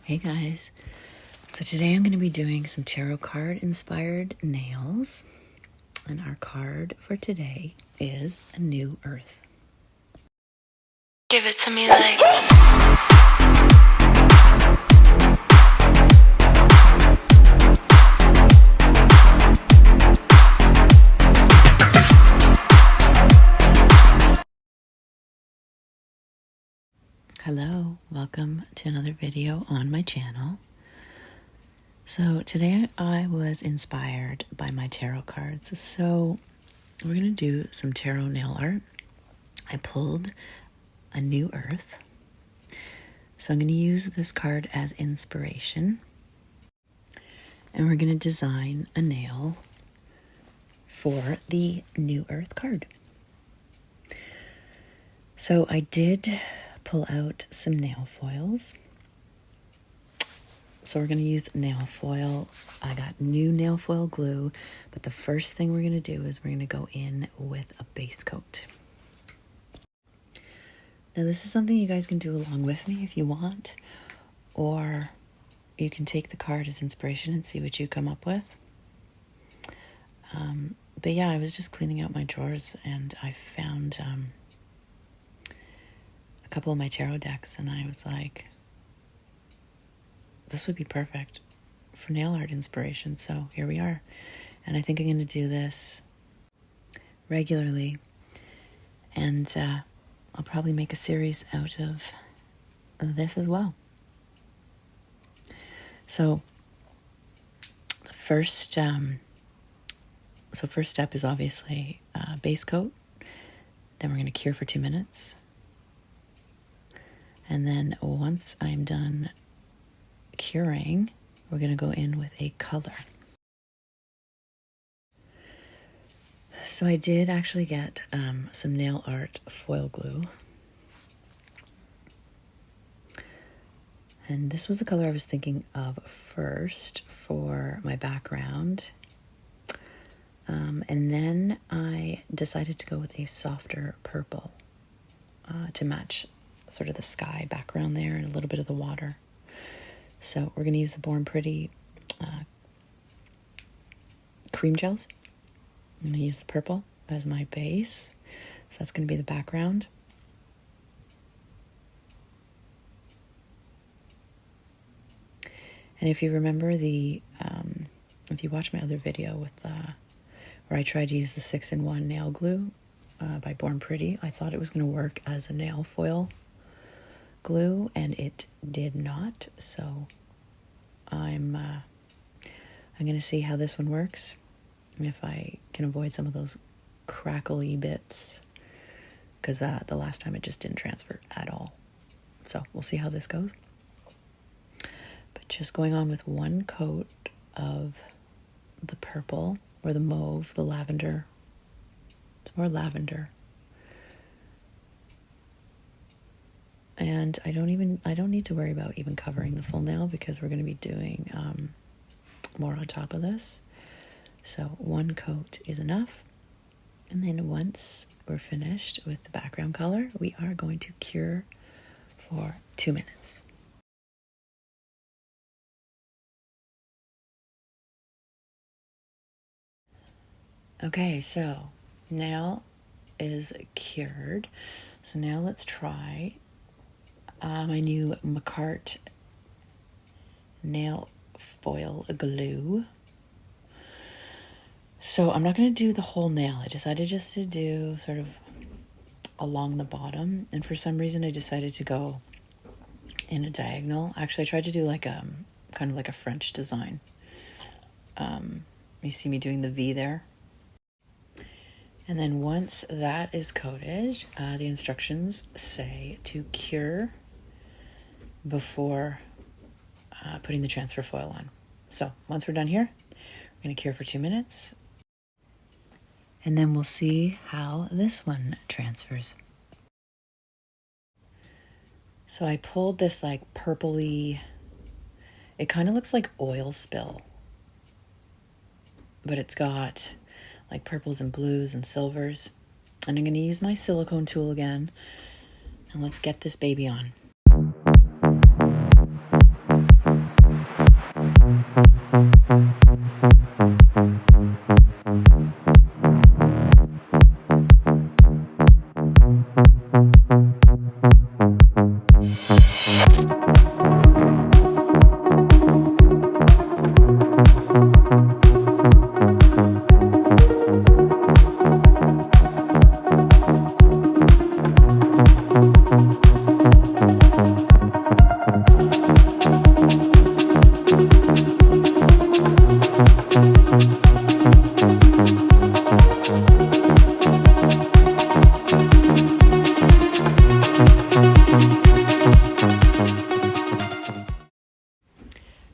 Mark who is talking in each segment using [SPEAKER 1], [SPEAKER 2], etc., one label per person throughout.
[SPEAKER 1] Hey guys, so today I'm going to be doing some tarot card inspired nails, and our card for today is a New Earth.
[SPEAKER 2] Give it to me like...
[SPEAKER 1] Hello, welcome to another video on my channel. So today I was inspired by my tarot cards. So we're going to do some tarot nail art. I pulled a New Earth. So I'm going to use this card as inspiration. And we're going to design a nail for the New Earth card. So I did pull out some nail foils. So we're going to use nail foil. I got new nail foil glue, but the first thing we're going to do is we're going to go in with a base coat. Now this is something you guys can do along with me if you want, or you can take the card as inspiration and see what you come up with. But yeah, I was just cleaning out my drawers and I found a couple of my tarot decks, and I was like, this would be perfect for nail art inspiration. So here we are. And I think I'm going to do this regularly. And I'll probably make a series out of this as well. So the first step is obviously base coat. Then we're going to cure for 2 minutes. And then once I'm done curing, we're going to go in with a color. So I did actually get some nail art foil glue. And this was the color I was thinking of first for my background. And then I decided to go with a softer purple to match sort of the sky background there and a little bit of the water. So we're going to use the Born Pretty cream gels. I'm going to use the purple as my base. So that's going to be the background. And if you remember if you watch my other video with where I tried to use the 6-in-1 nail glue by Born Pretty, I thought it was going to work as a nail foil glue, and it did not. So I'm going to see how this one works, and if I can avoid some of those crackly bits, because the last time it just didn't transfer at all. So we'll see how this goes. But just going on with one coat of the purple or the mauve, the lavender. It's more lavender. And I don't need to worry about even covering the full nail, because we're going to be doing more on top of this. So one coat is enough. And then once we're finished with the background color, we are going to cure for 2 minutes. Okay, so nail is cured. So now let's try my new Makartt nail foil glue. So I'm not going to do the whole nail. I decided just to do sort of along the bottom, and for some reason I decided to go in a diagonal. Actually, I tried to do like kind of like a French design. You see me doing the V there. And then once that is coated, the instructions say to cure before putting the transfer foil on. So once we're done here, we're going to cure for 2 minutes. And then we'll see how this one transfers. So I pulled this like purpley, it kind of looks like oil spill, but it's got like purples and blues and silvers. And I'm going to use my silicone tool again, and let's get this baby on.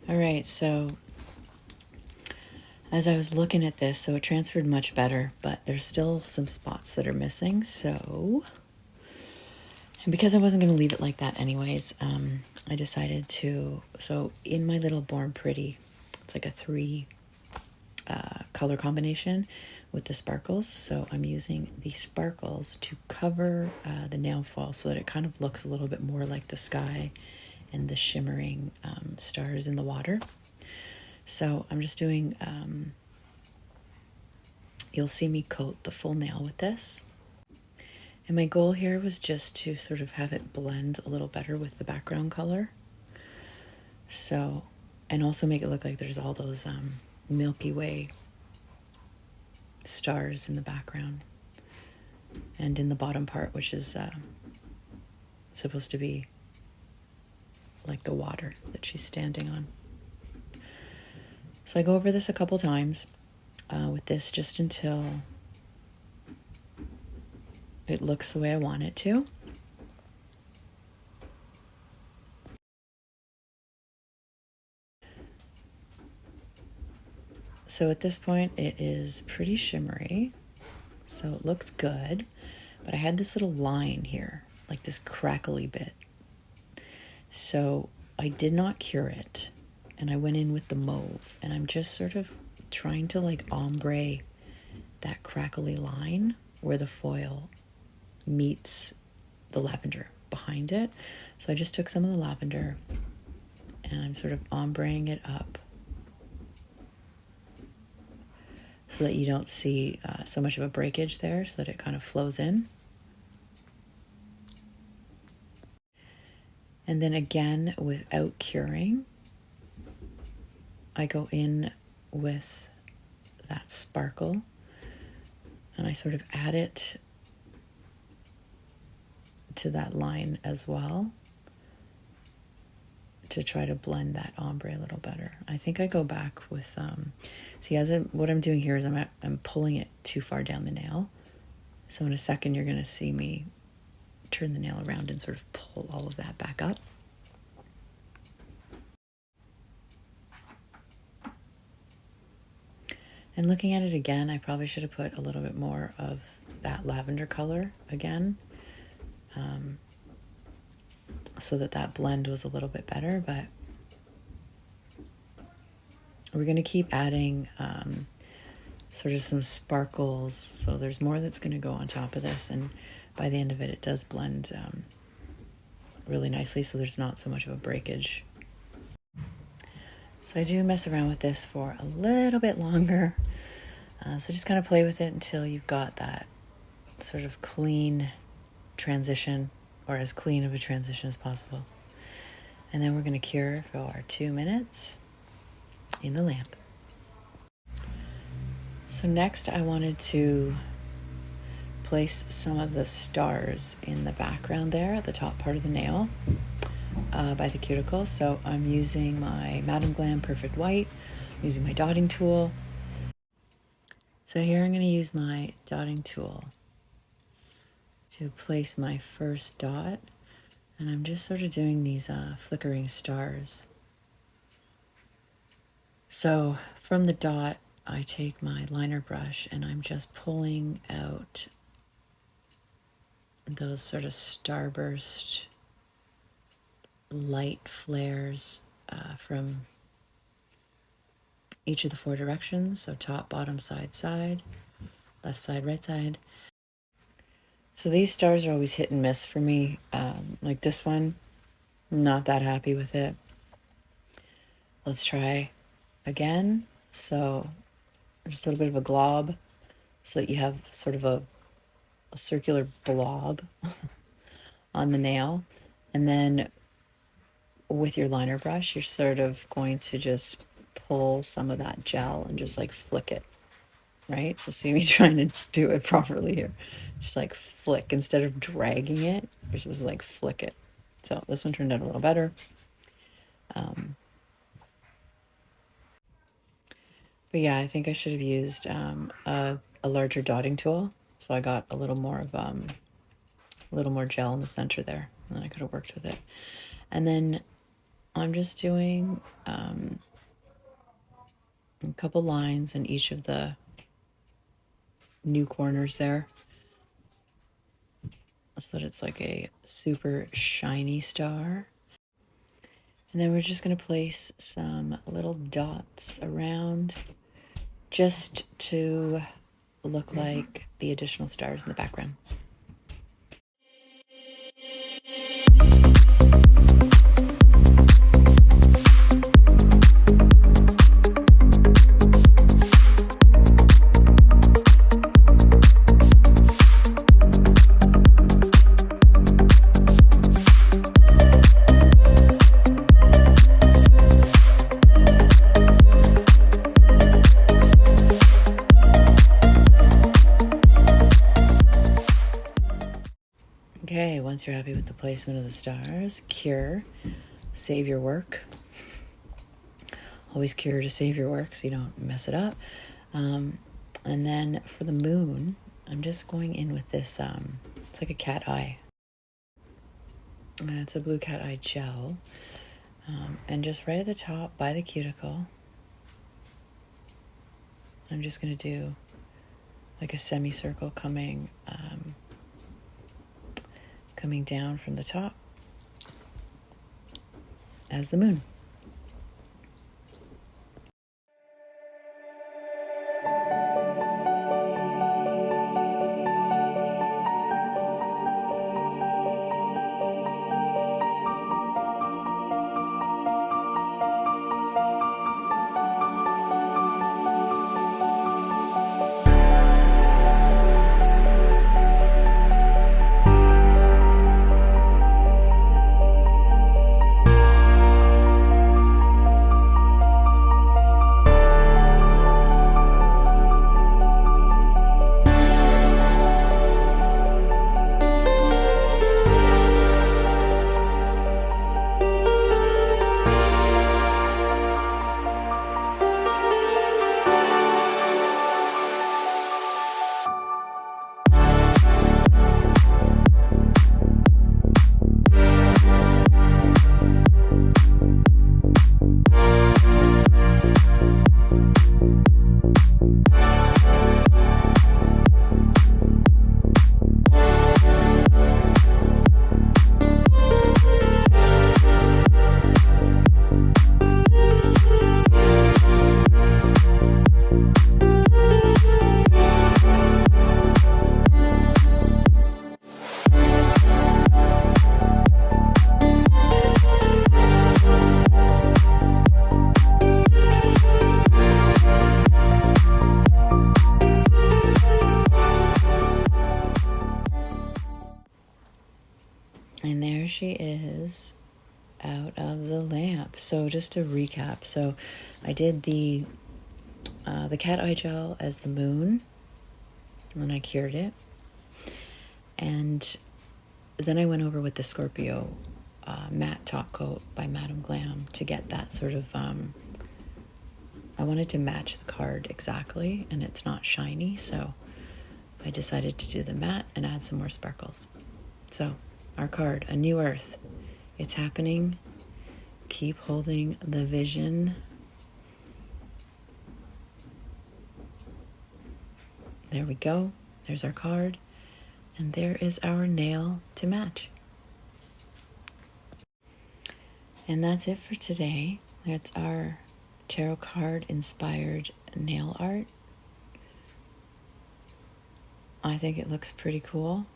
[SPEAKER 1] All right, so as I was looking at this, so it transferred much better, but there's still some spots that are missing. So, and because I wasn't going to leave it like that anyways, I decided to, so in my little Born Pretty, it's like a 3 color combination with the sparkles. So I'm using the sparkles to cover the nail foil so that it kind of looks a little bit more like the sky and the shimmering stars in the water. So I'm just doing, you'll see me coat the full nail with this. And my goal here was just to sort of have it blend a little better with the background color. So, and also make it look like there's all those Milky Way stars in the background. And in the bottom part, which is supposed to be like the water that she's standing on. So I go over this a couple times with this just until it looks the way I want it to. So at this point it is pretty shimmery, so it looks good, but I had this little line here, like this crackly bit. So I did not cure it, and I went in with the mauve, and I'm just sort of trying to like ombre that crackly line where the foil meets the lavender behind it. So I just took some of the lavender and I'm sort of ombreing it up so that you don't see so much of a breakage there, so that it kind of flows in. And then again, without curing, I go in with that sparkle and I sort of add it to that line as well to try to blend that ombre a little better. I think I go back with, see, what I'm doing here is I'm pulling it too far down the nail. So in a second, you're going to see me turn the nail around and sort of pull all of that back up. And looking at it again, I probably should have put a little bit more of that lavender color again, so that blend was a little bit better. But we're going to keep adding sort of some sparkles, so there's more that's going to go on top of this, and by the end of it, it does blend really nicely, so there's not so much of a breakage. So I do mess around with this for a little bit longer. So just kind of play with it until you've got that sort of clean transition, or as clean of a transition as possible. And then we're going to cure for 2 minutes in the lamp. So next I wanted to place some of the stars in the background there at the top part of the nail by the cuticle. So I'm using my GLAM Perfect White, I'm using my dotting tool. So here I'm going to use my dotting tool to place my first dot, and I'm just sort of doing these flickering stars. So from the dot, I take my liner brush and I'm just pulling out those sort of starburst light flares from each of the 4 directions. So top, bottom, side, side, left side, right side. So these stars are always hit and miss for me. Like this one, I'm not that happy with it. Let's try again. So just a little bit of a glob so that you have sort of a circular blob on the nail. And then with your liner brush, you're sort of going to just pull some of that gel and just like flick it, right? So see me trying to do it properly here. Just like flick instead of dragging it. You're supposed to like flick it. So this one turned out a little better. But yeah, I think I should have used a larger dotting tool. So I got a little more gel in the center there, and then I could have worked with it. And then I'm just doing a couple lines in each of the new corners there, so that it's like a super shiny star. And then we're just going to place some little dots around just to look like the additional stars in the background. Okay, once you're happy with the placement of the stars, cure, save your work. Always cure to save your work so you don't mess it up. And then for the moon, I'm just going in with this, it's like a cat eye. It's a blue cat eye gel. And just right at the top by the cuticle, I'm just going to do like a semicircle coming down from the top as the moon. And there she is out of the lamp. So just to recap, so I did the cat eye gel as the moon, and I cured it. And then I went over with the Scorpio matte top coat by Madame Glam to get that sort of, I wanted to match the card exactly, and it's not shiny, so I decided to do the matte and add some more sparkles. So our card, A New Earth, it's happening. Keep holding the vision. There we go. There's our card. And there is our nail to match. And that's it for today. That's our tarot card inspired nail art. I think it looks pretty cool.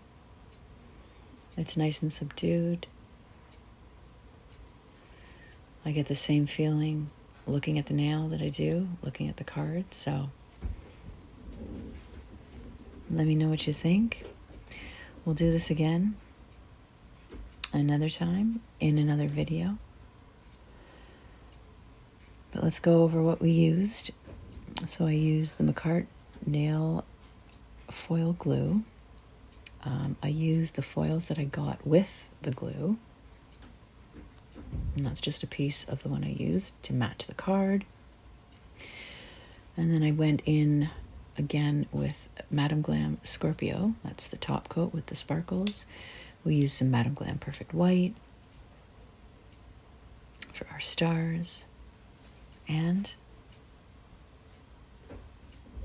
[SPEAKER 1] It's nice and subdued. I get the same feeling looking at the nail that I do looking at the cards. So let me know what you think. We'll do this again another time in another video. But let's go over what we used. So I used the Makartt nail foil glue. I used the foils that I got with the glue. And that's just a piece of the one I used to match the card. And then I went in again with Madame Glam Scorpio. That's the top coat with the sparkles. We used some Madame Glam Perfect White for our stars. And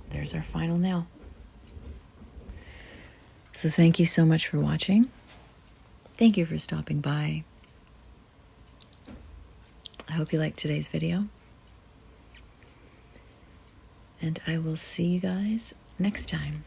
[SPEAKER 1] there's our final nail. So thank you so much for watching. Thank you for stopping by. I hope you liked today's video. And I will see you guys next time.